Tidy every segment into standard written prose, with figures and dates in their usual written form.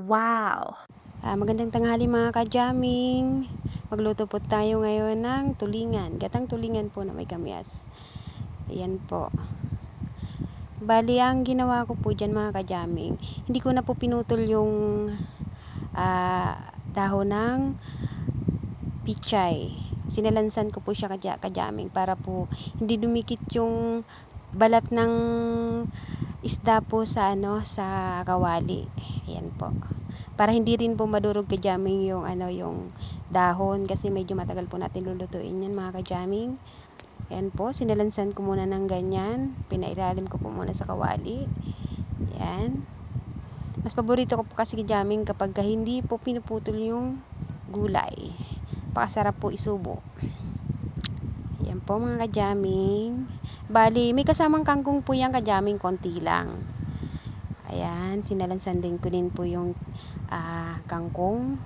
Wow! Magandang tanghali mga ka-jamming. Magluto po tayo ngayon ng tulingan. Gatang tulingan po na may kamyas. Ayan po. Bali, ang ginawa ko po dyan mga ka-jamming, hindi ko na po pinutol yung dahon ng pichay. Sinalansan ko po siya ka-jamming para po hindi dumikit yung balat ng isda po sa sa kawali. Ayan po. Para hindi rin po madurog ka-jamming yung dahon kasi medyo matagal po natin lulutuin yan mga ka-jamming. Ayan po, sinalansan ko muna ng ganyan. Pinailalim ko po muna sa kawali. Ayan. Mas paborito ko po kasi ka-jamming kapag hindi po pinuputol yung gulay. Pakasarap po isubo. Ayan po mga ka-jamming. Bali, may kasamang kangkong po yan ka-jamming, konti lang. Ayan, sinalansan din ko din po yung kangkong.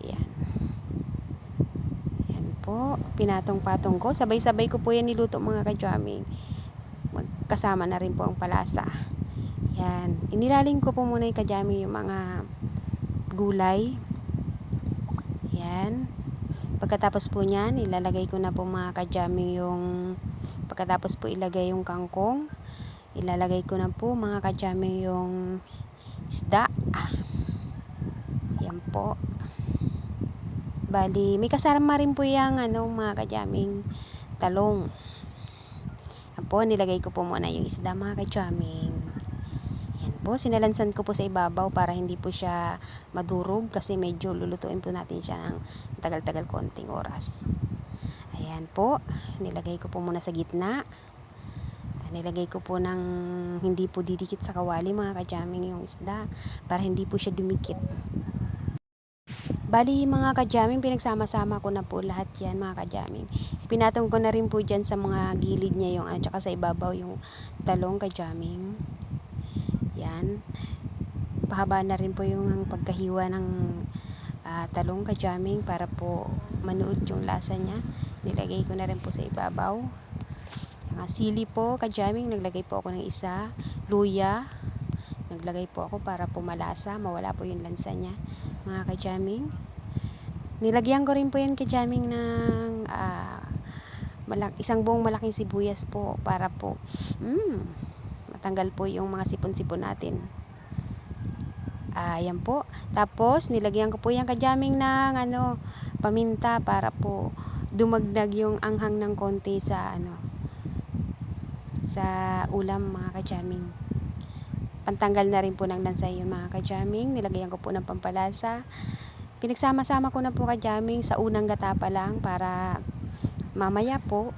Ayan. Ayan po, pinatong-patong ko. Sabay-sabay ko po yan niluto mga ka-jamming. Magkasama na rin po ang palasa. Ayan, inilalim ko po muna yung ka-jamming yung mga gulay. Ayan. Pagkatapos po niyan, ilalagay ko na po mga ka-jamming pagkatapos po ilagay yung kangkong, ilalagay ko na po mga ka-jamming yung isda. Yan po. Bali, may kasama rin po yung mga ka-jamming talong. Yan po, nilagay ko po muna yung isda mga ka-jamming. Yan po, sinalansan ko po sa ibabaw para hindi po siya madurog kasi medyo lulutuin po natin siya ng tagal-tagal konting oras. Ayan po, nilagay ko po muna sa gitna. Nilagay ko po ng hindi po didikit sa kawali mga ka-jamming yung isda para hindi po siya dumikit. Bali mga ka-jamming, pinagsama-sama ko na po lahat yan mga ka-jamming. Pinatong ko na rin po dyan sa mga gilid niya yung tsaka sa ibabaw yung talong ka-jamming. Yan. Pahaba na rin po yung pagkahiwa ng talong ka-jamming para po manuot yung lasa niya. Nilagay ko na rin po sa ibabaw. Sili po ka-jamming, naglagay po ako ng isa. Luya, naglagay po ako para po malasa, mawala po yung lansa niya mga ka-jamming. Nilagyan ko rin po yan ka-jamming ng isang buong malaking sibuyas po para po matanggal po yung mga sipon-sipon natin. Ayan po. Tapos nilagyan ko po yan ka-jamming ng paminta para po dumagdag yung anghang ng konti sa ulam mga ka-jamming. Pantanggal na rin po ng lansa yun mga ka-jamming. Nilagyan ko po ng pampalasa. Pinagsama-sama ko na po ka-jamming sa unang gata pa lang para mamaya po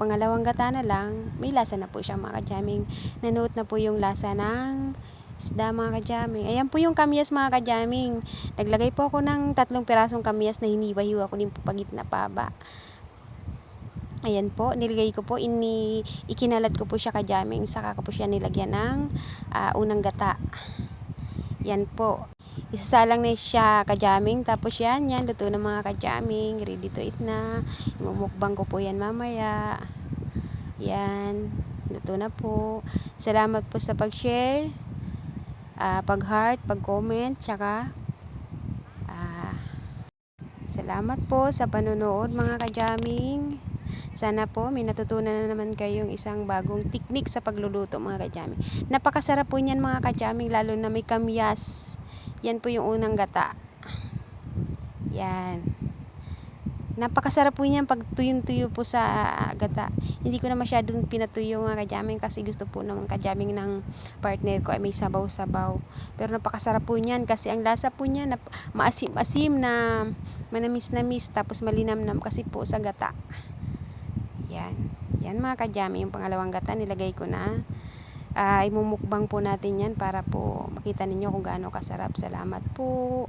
pangalawang gata na lang may lasa na po siya mga ka-jamming. Nanuot na po yung lasa ng isda mga ka-jamming. Ayan po yung kamyas mga ka-jamming. Naglagay po ako ng 3 pirasong kamyas na hiniwa-hiwa ko din po pagitna paba. Ayan po, nilagay ko po, ikinalat ko po siya ka-jamming, saka ko po siya nilagyan ng unang gata. Yan po. Isasalang na siya ka-jamming, tapos yan, luto na mga ka-jamming, ready to eat na. Imumukbang ko po yan mamaya. Yan, luto na po. Salamat po sa pag-share, pag-heart, pag-comment, tsaka salamat po sa panonood mga ka-jamming. Sana po may natutunan na naman kayong isang bagong teknik sa pagluluto mga ka-jamming. Napakasarap po niyan mga ka-jamming, lalo na may kamyas. Yan po yung unang gata. Yan. Napakasarap po niyan pag tuyong-tuyo po sa gata. Hindi ko na masyadong pinatuyo mga ka-jamming kasi gusto po naman ka-jamming ng partner ko ay may sabaw-sabaw. Pero napakasarap po niyan kasi ang lasa po niya maasim-asim na manamis-namis tapos malinamnam kasi po sa gata. Yan. Yan mga ka-jamming, yung pangalawang gata nilagay ko na. Imumukbang po natin yan para po makita ninyo kung gaano kasarap. Salamat po.